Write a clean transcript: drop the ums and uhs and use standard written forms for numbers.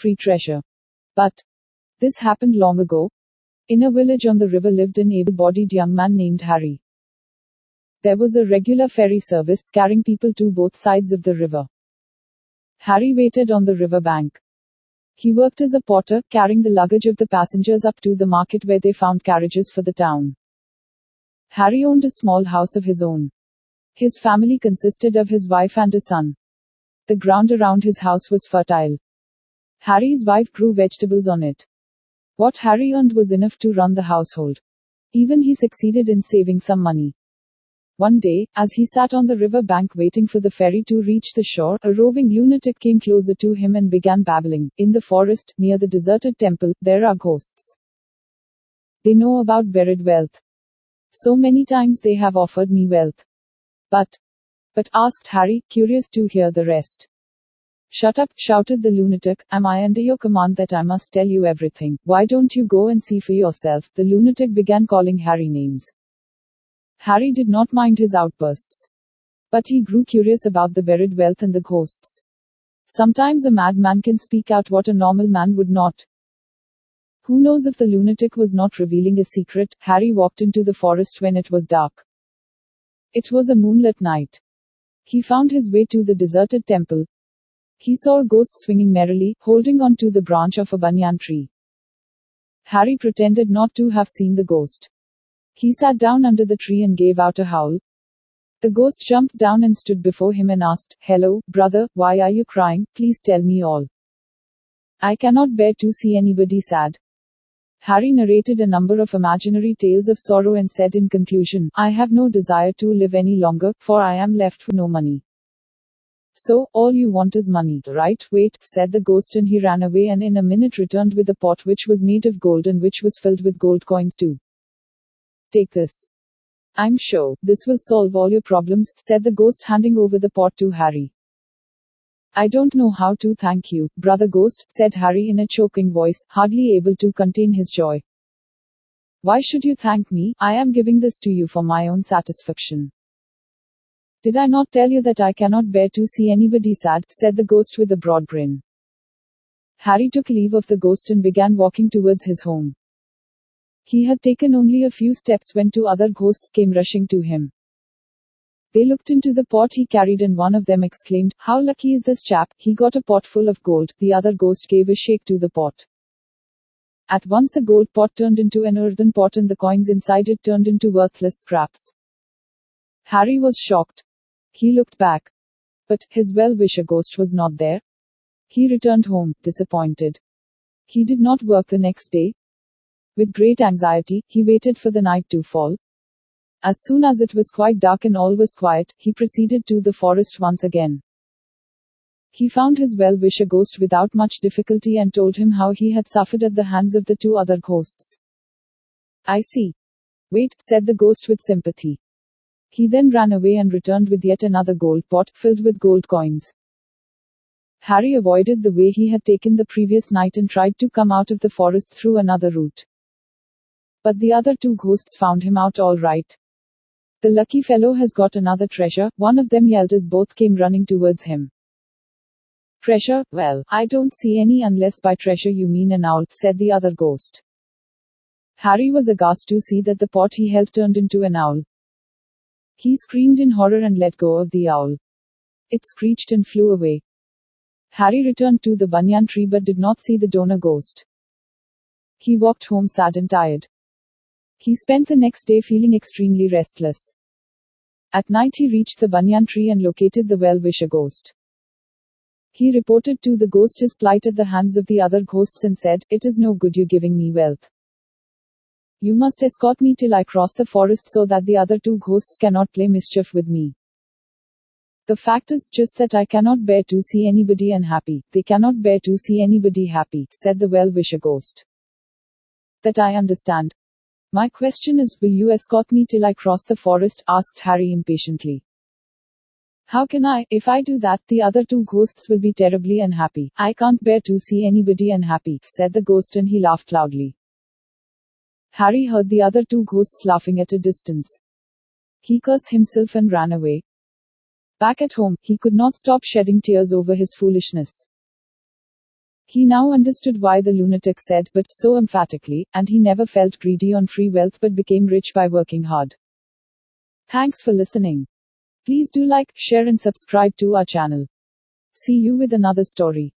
free treasure. But this happened long ago. In a village on the river lived an able-bodied young man named Harry. There was a regular ferry service carrying people to both sides of the river. Harry waited on the river bank. He worked as a porter, carrying the luggage of the passengers up to the market where they found carriages for the town. Harry owned a small house of his own. His family consisted of his wife and a son. The ground around his house was fertile. Harry's wife grew vegetables on it. What Harry earned was enough to run the household. Even he succeeded in saving some money. One day, as he sat on the river bank waiting for the ferry to reach the shore, a roving lunatic came closer to him and began babbling. In the forest, near the deserted temple, there are ghosts. They know about buried wealth. So many times they have offered me wealth. But, asked Harry, curious to hear the rest. Shut up, shouted the lunatic, am I under your command that I must tell you everything? Why don't you go and see for yourself? The lunatic began calling Harry names. Harry did not mind his outbursts. But he grew curious about the buried wealth and the ghosts. Sometimes a madman can speak out what a normal man would not. Who knows if the lunatic was not revealing a secret? Harry walked into the forest when it was dark. It was a moonlit night. He found his way to the deserted temple. He saw a ghost swinging merrily, holding on to the branch of a banyan tree. Harry pretended not to have seen the ghost. He sat down under the tree and gave out a howl. The ghost jumped down and stood before him and asked, "Hello, brother, why are you crying? Please tell me all. I cannot bear to see anybody sad." Harry narrated a number of imaginary tales of sorrow and said in conclusion, "I have no desire to live any longer, for I am left with no money." "So, all you want is money, right?" "Wait," said the ghost, and he ran away and in a minute returned with a pot which was made of gold and which was filled with gold coins too. "Take this. I'm sure this will solve all your problems," said the ghost, handing over the pot to Harry. "I don't know how to thank you, brother ghost," said Harry in a choking voice, hardly able to contain his joy. "Why should you thank me? I am giving this to you for my own satisfaction." "Did I not tell you that I cannot bear to see anybody sad?" said the ghost with a broad grin. Harry took leave of the ghost and began walking towards his home. He had taken only a few steps when two other ghosts came rushing to him. They looked into the pot he carried and one of them exclaimed, "How lucky is this chap, he got a pot full of gold." The other ghost gave a shake to the pot. At once the gold pot turned into an earthen pot and the coins inside it turned into worthless scraps. Harry was shocked. He looked back. But his well-wisher ghost was not there. He returned home, disappointed. He did not work the next day. With great anxiety, he waited for the night to fall. As soon as it was quite dark and all was quiet, he proceeded to the forest once again. He found his well-wisher ghost without much difficulty and told him how he had suffered at the hands of the two other ghosts. "I see. Wait," said the ghost with sympathy. He then ran away and returned with yet another gold pot, filled with gold coins. Harry avoided the way he had taken the previous night and tried to come out of the forest through another route. But the other two ghosts found him out all right. "The lucky fellow has got another treasure," one of them yelled as both came running towards him. "Treasure? Well, I don't see any unless by treasure you mean an owl," said the other ghost. Harry was aghast to see that the pot he held turned into an owl. He screamed in horror and let go of the owl. It screeched and flew away. Harry returned to the banyan tree but did not see the donor ghost. He walked home sad and tired. He spent the next day feeling extremely restless. At night he reached the banyan tree and located the well-wisher ghost. He reported to the ghost his plight at the hands of the other ghosts and said, "It is no good you giving me wealth. You must escort me till I cross the forest so that the other two ghosts cannot play mischief with me. The fact is just that I cannot bear to see anybody unhappy." "They cannot bear to see anybody happy," said the well-wisher ghost. "That I understand. My question is, will you escort me till I cross the forest?" asked Harry impatiently. "How can I? If I do that, the other two ghosts will be terribly unhappy. I can't bear to see anybody unhappy," said the ghost, and he laughed loudly. Harry heard the other two ghosts laughing at a distance. He cursed himself and ran away. Back at home, he could not stop shedding tears over his foolishness. He now understood why the lunatic said but so emphatically, and he never felt greedy on free wealth but became rich by working hard. Thanks for listening. Please do like, share and subscribe to our channel. See you with another story.